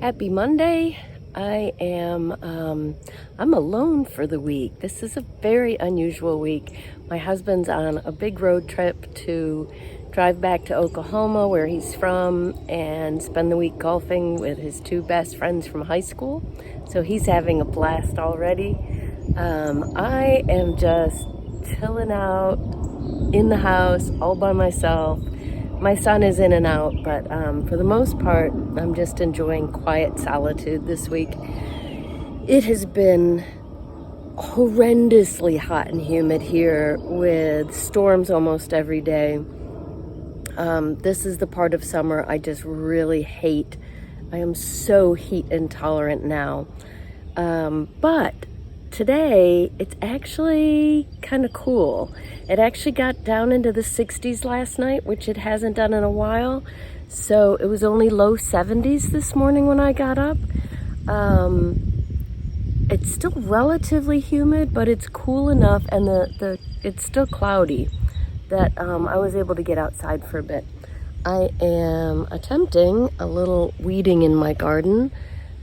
Happy Monday. I'm alone for the week. This is a very unusual week. My husband's on a big road trip to drive back to Oklahoma, where he's from, and spend the week golfing with his two best friends from high school. So he's having a blast already. I am just chilling out in the house all by myself. My son is in and out, but for the most part, I'm just enjoying quiet solitude this week. It has been horrendously hot and humid here with storms almost every day. This is the part of summer I just really hate. I am so heat intolerant now. But today, it's actually kind of cool. It actually got down into the 60s last night, which it hasn't done in a while. So it was only low 70s this morning when I got up. It's still relatively humid, but it's cool enough, and it's still cloudy, that I was able to get outside for a bit. I am attempting a little weeding in my garden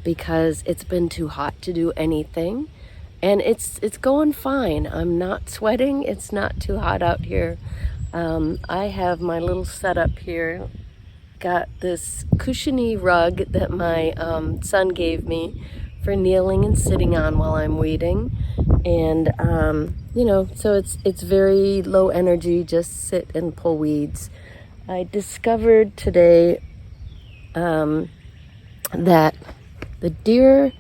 because it's been too hot to do anything. And it's going fine. I'm not sweating. It's not too hot out here. I have my little setup here. Got this cushiony rug that my son gave me for kneeling and sitting on while I'm weeding. And, so it's very low energy, just sit and pull weeds. I discovered today that the deer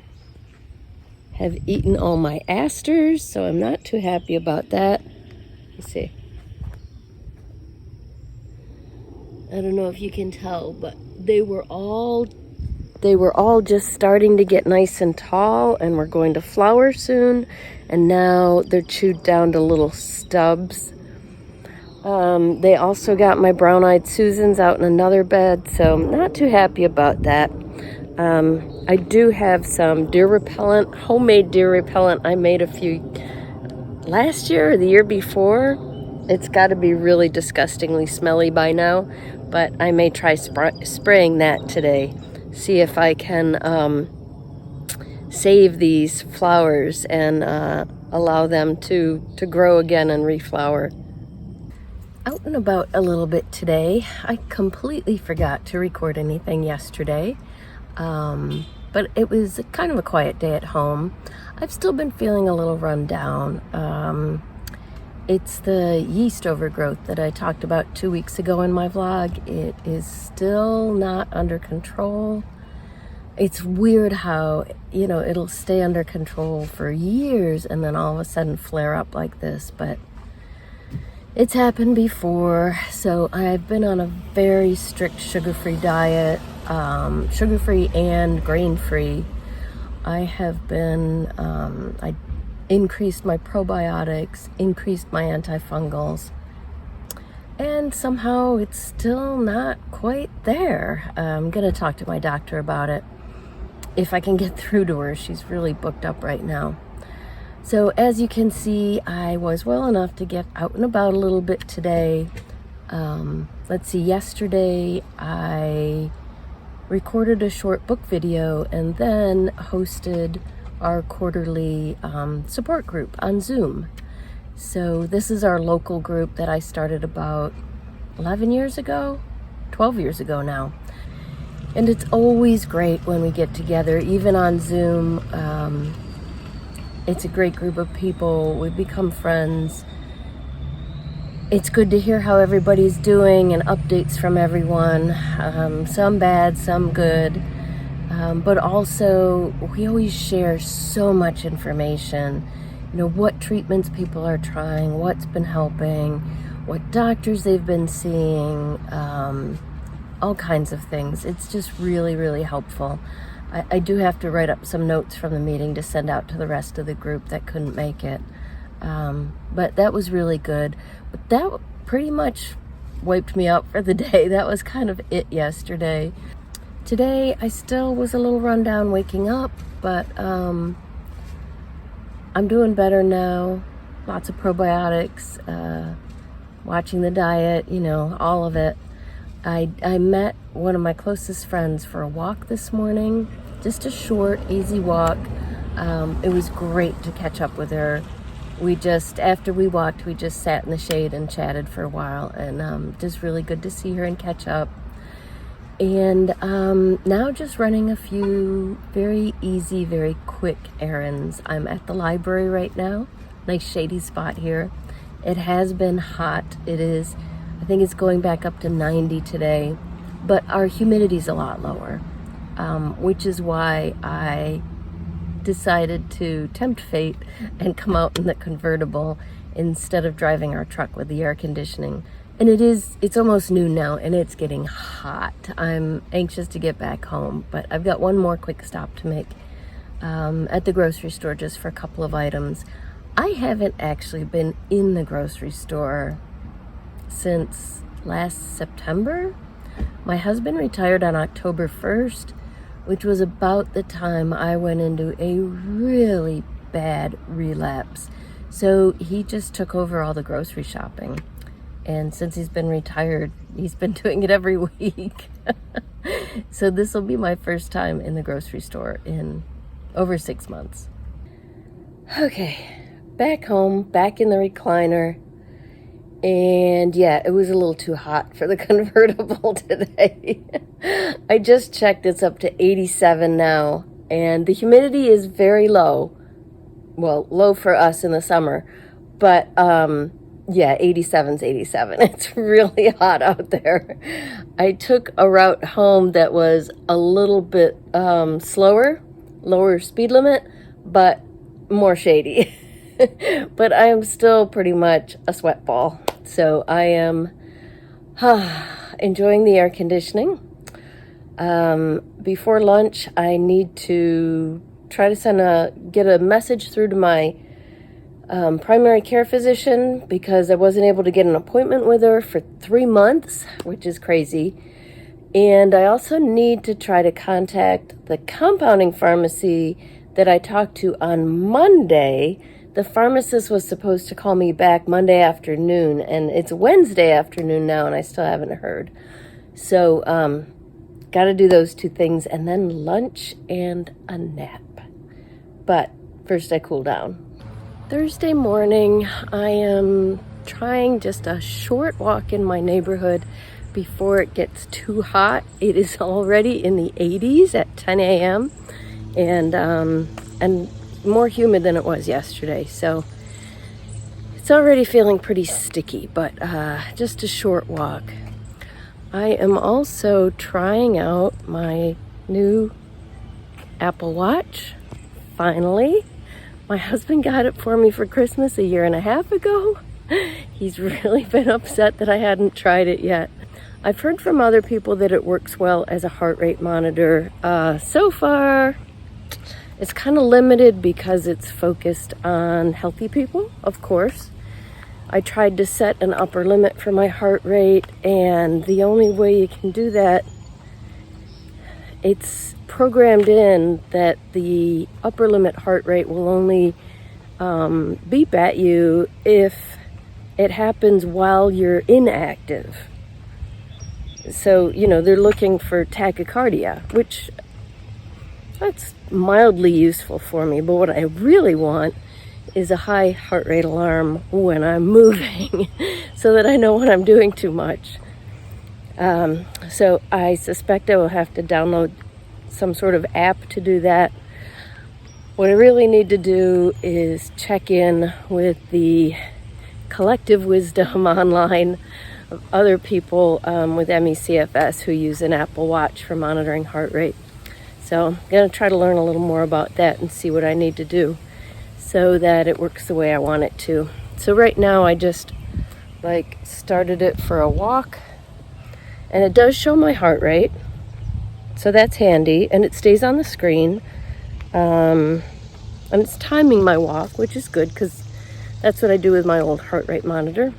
have eaten all my asters, so I'm not too happy about that. Let's see. I don't know if you can tell, but they were all just starting to get nice and tall and were going to flower soon, and now they're chewed down to little stubs. They also got my brown-eyed Susans out in another bed, so I'm not too happy about that. I do have some deer repellent, homemade deer repellent. I made a few last year or the year before. It's got to be really disgustingly smelly by now, but I may try spraying that today. See if I can save these flowers and allow them to grow again and reflower. Out and about a little bit today. I completely forgot to record anything yesterday. But it was kind of a quiet day at home. I've still been feeling a little run down. It's the yeast overgrowth that I talked about 2 weeks ago in my vlog. It is still not under control. It's weird how, it'll stay under control for years and then all of a sudden flare up like this, but it's happened before. So I've been on a very strict sugar-free diet. Sugar-free and grain-free. I have been, I increased my probiotics, increased my antifungals, and somehow it's still not quite there. I'm going to talk to my doctor about it if I can get through to her. She's really booked up right now. So as you can see, I was well enough to get out and about a little bit today. Let's see, yesterday I recorded a short book video and then hosted our quarterly support group on Zoom. So this is our local group that I started about 11 years ago, 12 years ago now. And it's always great when we get together, even on Zoom. It's a great group of people. We've become friends. It's good to hear how everybody's doing and updates from everyone, some bad, some good, but also we always share so much information, what treatments people are trying, what's been helping, what doctors they've been seeing, all kinds of things. It's just really, really helpful. I do have to write up some notes from the meeting to send out to the rest of the group that couldn't make it. But that was really good. But that pretty much wiped me out for the day. That was kind of it yesterday. Today, I still was a little run down waking up, but I'm doing better now. Lots of probiotics, watching the diet, all of it. I met one of my closest friends for a walk this morning, Just a short, easy walk. It was great to catch up with her. After we walked, we just sat in the shade and chatted for a while, and just really good to see her and catch up. And now just running a few very easy, very quick errands. I'm at the library right now. Nice shady spot here. It has been hot. I think it's going back up to 90 today, but our humidity's a lot lower, which is why I decided to tempt fate and come out in the convertible instead of driving our truck with the air conditioning. And it's almost noon now, and it's getting hot. I'm anxious to get back home, but I've got one more quick stop to make at the grocery store just for a couple of items. I haven't actually been in the grocery store since last September. My husband retired on October 1st, which was about the time I went into a really bad relapse. So he just took over all the grocery shopping. And since he's been retired, he's been doing it every week. So this will be my first time in the grocery store in over 6 months. Okay, back home, back in the recliner. And yeah, it was a little too hot for the convertible today. I just checked, it's up to 87 now. And the humidity is very low. Well, low for us in the summer. But yeah, 87's 87. It's really hot out there. I took a route home that was a little bit slower, lower speed limit, but more shady. But I am still pretty much a sweat ball. So I am enjoying the air conditioning. Before lunch, I need to try to get a message through to my primary care physician, because I wasn't able to get an appointment with her for 3 months, which is crazy. And I also need to try to contact the compounding pharmacy that I talked to on Monday. The pharmacist was supposed to call me back Monday afternoon, and it's Wednesday afternoon now, and I still haven't heard. So, got to do those 2 things, and then lunch and a nap. But first I cool down. Thursday morning, I am trying just a short walk in my neighborhood before it gets too hot. It is already in the 80s at 10 a.m. and more humid than it was yesterday. So it's already feeling pretty sticky, but just a short walk. I am also trying out my new Apple Watch, finally. My husband got it for me for Christmas 1.5 years ago. He's really been upset that I hadn't tried it yet. I've heard from other people that it works well as a heart rate monitor. So far, it's kind of limited because it's focused on healthy people, of course. I tried to set an upper limit for my heart rate, and the only way you can do that, it's programmed in that the upper limit heart rate will only beep at you if it happens while you're inactive. So, they're looking for tachycardia, which that's mildly useful for me. But what I really want is a high heart rate alarm when I'm moving so that I know when I'm doing too much. So I suspect I will have to download some sort of app to do that. What I really need to do is check in with the collective wisdom online of other people with ME/CFS who use an Apple Watch for monitoring heart rate. So I'm going to try to learn a little more about that and see what I need to do so that it works the way I want it to. So right now I just started it for a walk, and it does show my heart rate. So that's handy, and it stays on the screen. And it's timing my walk, which is good because that's what I do with my old heart rate monitor.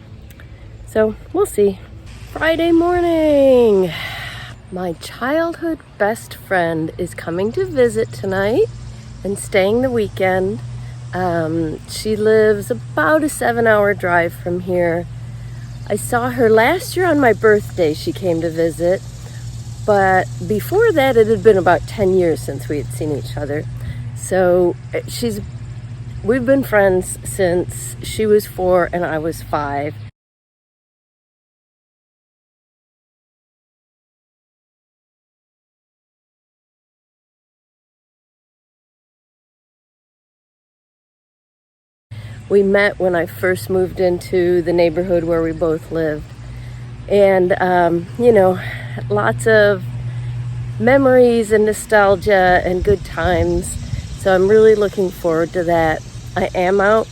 So we'll see. Friday morning. My childhood best friend is coming to visit tonight and staying the weekend. She lives about a 7-hour drive from here. I saw her last year on my birthday. She came to visit. But before that, it had been about 10 years since we had seen each other. So we've been friends since she was 4 and I was 5. We met when I first moved into the neighborhood where we both lived. And, lots of memories and nostalgia and good times. So I'm really looking forward to that. I am out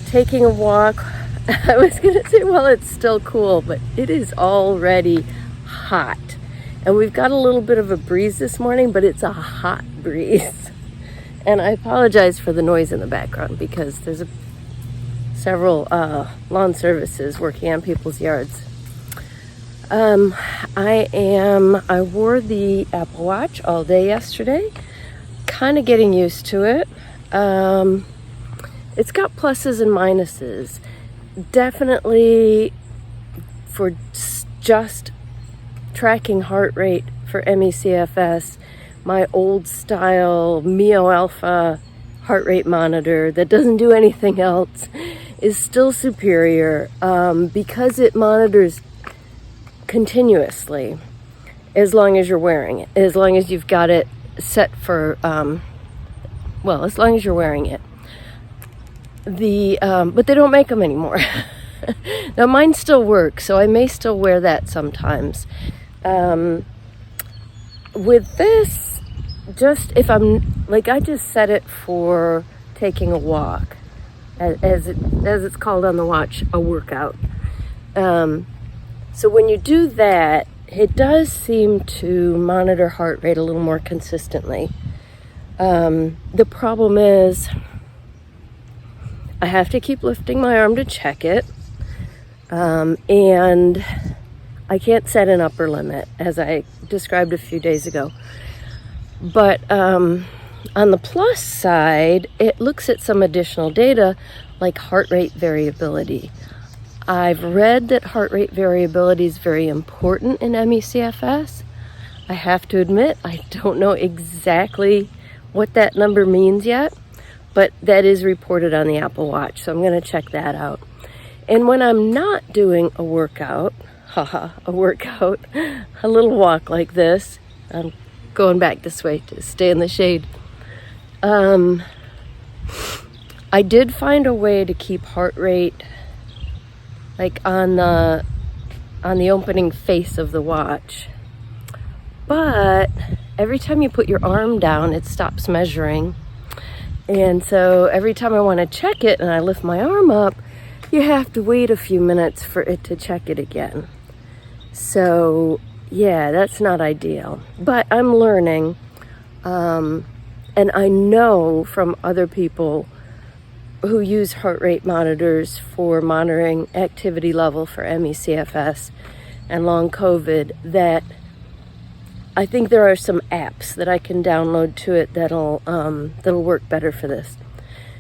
taking a walk. I was going to say, well, it's still cool, but it is already hot. And we've got a little bit of a breeze this morning, but it's a hot breeze. And I apologize for the noise in the background because there's several lawn services working on people's yards. I wore the Apple Watch all day yesterday, kind of getting used to it. It's got pluses and minuses. Definitely for just tracking heart rate for MECFS, my old style Mio Alpha heart rate monitor that doesn't do anything else is still superior because it monitors continuously as long as you're wearing it, as long as you've got it set for as long as you're wearing it. But they don't make them anymore. Now mine still works, so I may still wear that sometimes. With this, just if I'm I just set it for taking a walk, as it's called on the watch, a workout. So when you do that, it does seem to monitor heart rate a little more consistently. The problem is I have to keep lifting my arm to check it, and I can't set an upper limit, as I described a few days ago. But on the plus side, it looks at some additional data like heart rate variability. I've read that heart rate variability is very important in MECFS. I have to admit, I don't know exactly what that number means yet, but that is reported on the Apple Watch, so I'm going to check that out. And when I'm not doing a workout, a little walk like this, I'm going back this way to stay in the shade. I did find a way to keep heart rate on the opening face of the watch, but every time you put your arm down, it stops measuring. And so every time I want to check it and I lift my arm up, you have to wait a few minutes for it to check it again. So yeah, that's not ideal, but I'm learning. And I know from other people who use heart rate monitors for monitoring activity level for MECFS and long COVID that I think there are some apps that I can download to it that'll work better for this.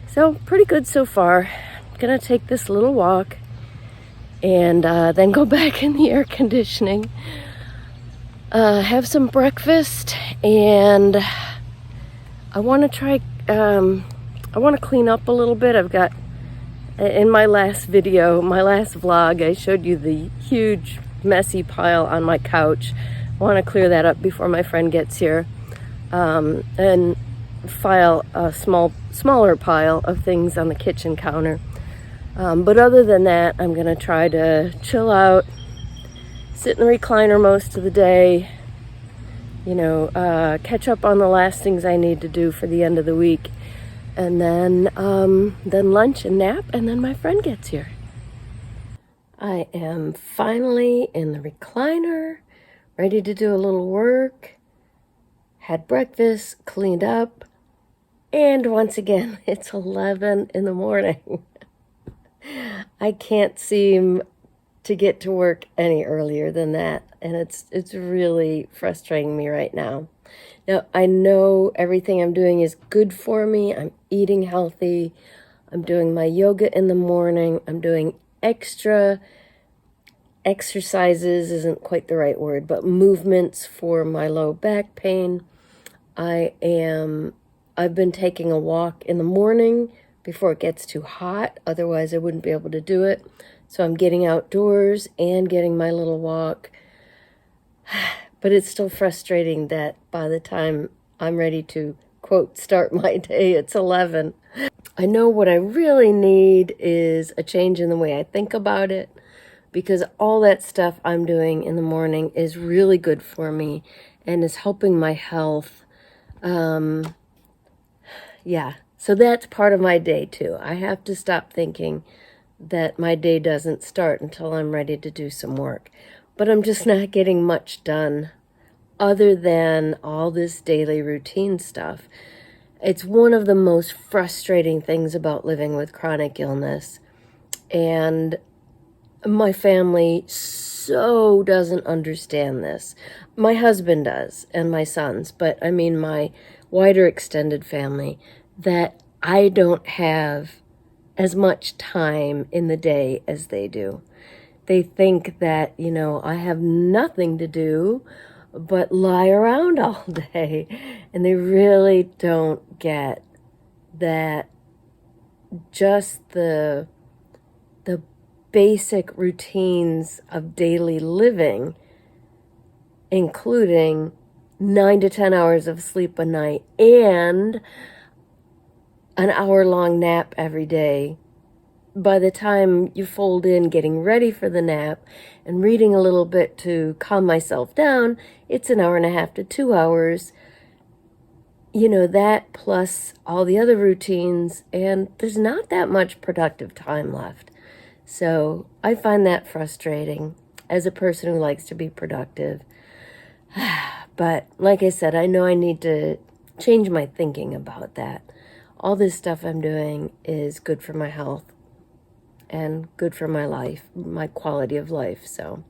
So pretty good so far. I'm gonna take this little walk and then go back in the air conditioning, have some breakfast, and I want to clean up a little bit. I've got, in my last video, my last vlog, I showed you the huge messy pile on my couch. I want to clear that up before my friend gets here, and file a smaller pile of things on the kitchen counter. But other than that, I'm going to try to chill out, sit in the recliner most of the day, catch up on the last things I need to do for the end of the week, and then lunch and nap, and then my friend gets here. I am finally in the recliner, ready to do a little work, had breakfast, cleaned up, and once again, it's 11 in the morning. I can't seem to get to work any earlier than that, and it's really frustrating me right now. Now, I know everything I'm doing is good for me. I'm eating healthy. I'm doing my yoga in the morning. I'm doing extra exercises isn't quite the right word, but movements for my low back pain. I've been taking a walk in the morning before it gets too hot. Otherwise, I wouldn't be able to do it. So I'm getting outdoors and getting my little walk. But it's still frustrating that by the time I'm ready to, quote, start my day, it's 11. I know what I really need is a change in the way I think about it, because all that stuff I'm doing in the morning is really good for me and is helping my health. Yeah, so that's part of my day too. I have to stop thinking that my day doesn't start until I'm ready to do some work. But I'm just not getting much done other than all this daily routine stuff. It's one of the most frustrating things about living with chronic illness. And my family so doesn't understand this. My husband does, and my sons, but I mean my wider extended family, that I don't have as much time in the day as they do. They think that, I have nothing to do but lie around all day. And they really don't get that just the basic routines of daily living, including 9 to 10 hours of sleep a night and an hour-long nap every day. By the time you fold in getting ready for the nap and reading a little bit to calm myself down, it's an hour and a half to 2 hours. That plus all the other routines, and there's not that much productive time left. So I find that frustrating as a person who likes to be productive. But like I said, I know I need to change my thinking about that. All this stuff I'm doing is good for my health and good for my life, my quality of life. So,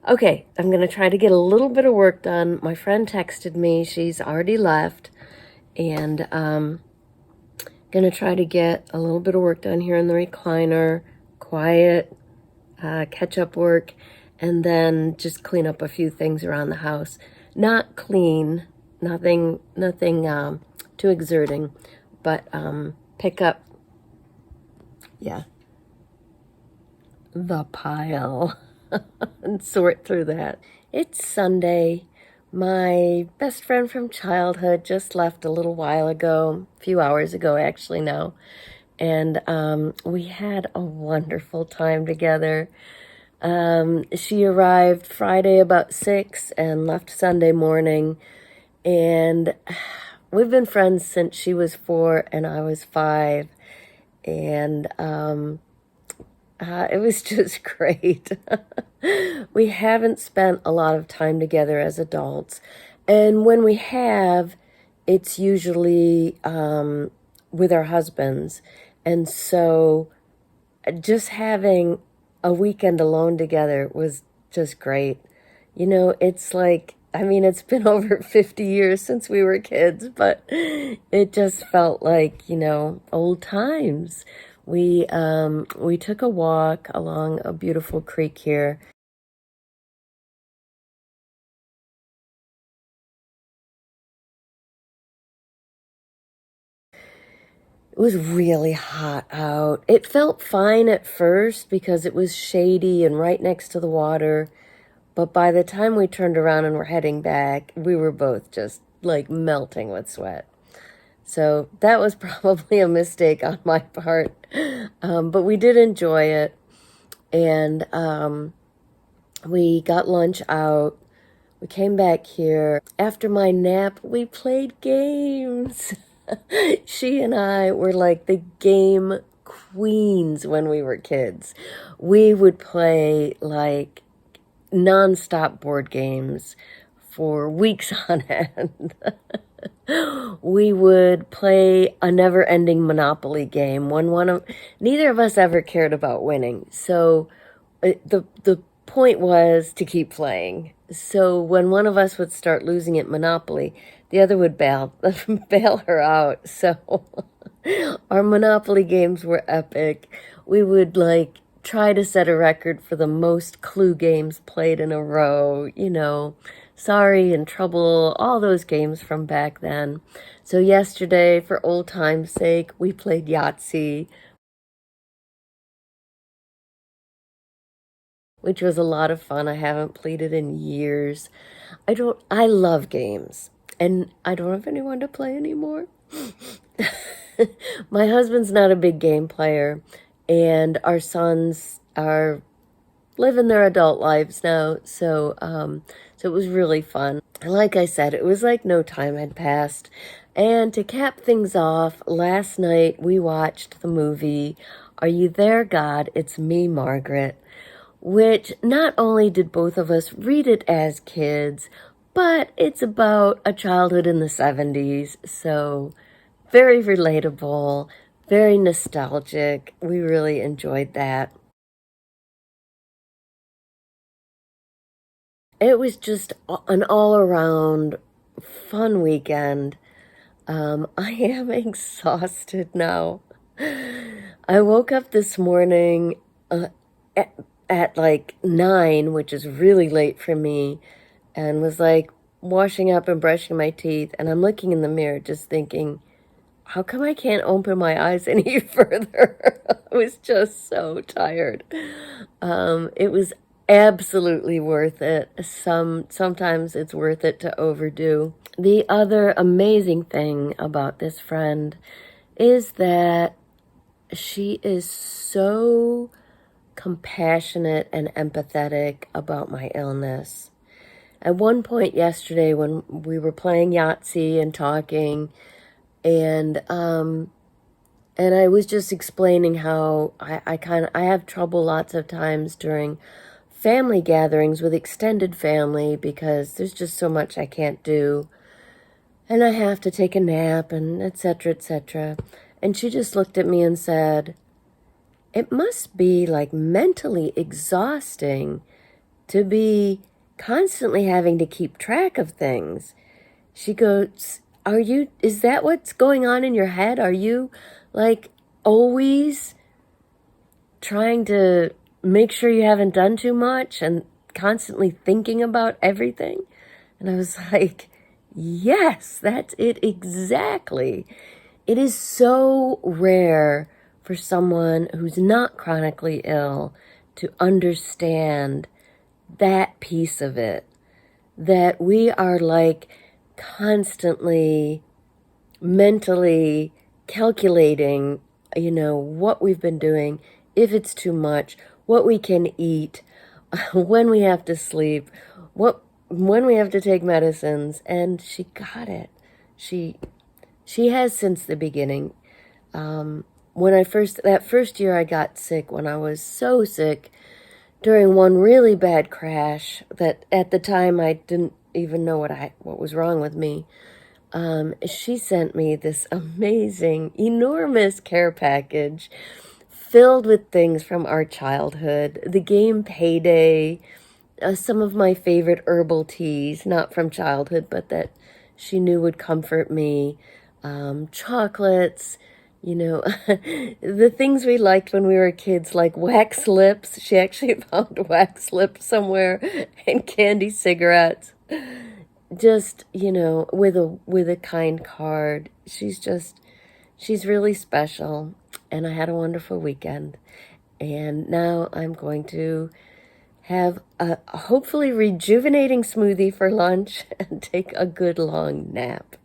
okay, I'm going to try to get a little bit of work done. My friend texted me. She's already left. And going to try to get a little bit of work done here in the recliner. Quiet, catch-up work, and then just clean up a few things around the house. Not clean, nothing too exerting, but pick up, the pile and sort through that. It's Sunday. My best friend from childhood just left a little while ago, a few hours ago actually now. And we had a wonderful time together. She arrived Friday about 6 and left Sunday morning. And we've been friends since she was 4 and I was 5. And it was just great. We haven't spent a lot of time together as adults. And when we have, it's usually with our husbands. And so just having a weekend alone together was just great. It's like, it's been over 50 years since we were kids, but it just felt like, old times. We took a walk along a beautiful creek here. It was really hot out. It felt fine at first because it was shady and right next to the water. But by the time we turned around and were heading back, we were both just like melting with sweat. So that was probably a mistake on my part. But we did enjoy it. And we got lunch out. We came back here. After my nap, we played games. She and I were like the game queens when we were kids. We would play like nonstop board games for weeks on end. We would play a never-ending Monopoly game when neither of us ever cared about winning. So the point was to keep playing. So when one of us would start losing at Monopoly, the other would bail her out. So our Monopoly games were epic. We would like try to set a record for the most Clue games played in a row, Sorry and Trouble, all those games from back then. So yesterday, for old time's sake, we played Yahtzee, which was a lot of fun. I haven't played it in years. I love games, and I don't have anyone to play anymore. My husband's not a big game player, and our sons are living their adult lives now, so it was really fun. Like I said, it was like no time had passed. And to cap things off, last night we watched the movie Are You There, God? It's Me, Margaret, which not only did both of us read it as kids, but it's about a childhood in the 70s, so very relatable, very nostalgic. We really enjoyed that. It was just an all-around fun weekend. I am exhausted now. I woke up this morning at like 9, which is really late for me, and was like washing up and brushing my teeth, and I'm looking in the mirror just thinking, how come I can't open my eyes any further? I was just so tired. It was absolutely worth it. Sometimes it's worth it to overdo. The other amazing thing about this friend is that she is so compassionate and empathetic about my illness. At one point yesterday when we were playing Yahtzee and talking, and I was just explaining how I have trouble lots of times during family gatherings with extended family because there's just so much I can't do. And I have to take a nap and et cetera, et cetera. And she just looked at me and said, it must be like mentally exhausting to be constantly having to keep track of things. She goes, is that what's going on in your head? Are you like always trying to make sure you haven't done too much and constantly thinking about everything? And I was like, yes, that's it exactly. It is so rare for someone who's not chronically ill to understand that piece of it, that we are like constantly mentally calculating, what we've been doing, if it's too much, what we can eat, when we have to sleep, when we have to take medicines. And she got it. She has since the beginning. That first year I got sick, when I was so sick during one really bad crash that at the time I didn't even know what was wrong with me. She sent me this amazing, enormous care package filled with things from our childhood. The game Payday, some of my favorite herbal teas, not from childhood, but that she knew would comfort me, chocolates, the things we liked when we were kids, like wax lips. She actually found wax lips somewhere, and candy cigarettes. Just, with a kind card. She's really special, and I had a wonderful weekend. And now I'm going to have a hopefully rejuvenating smoothie for lunch and take a good long nap.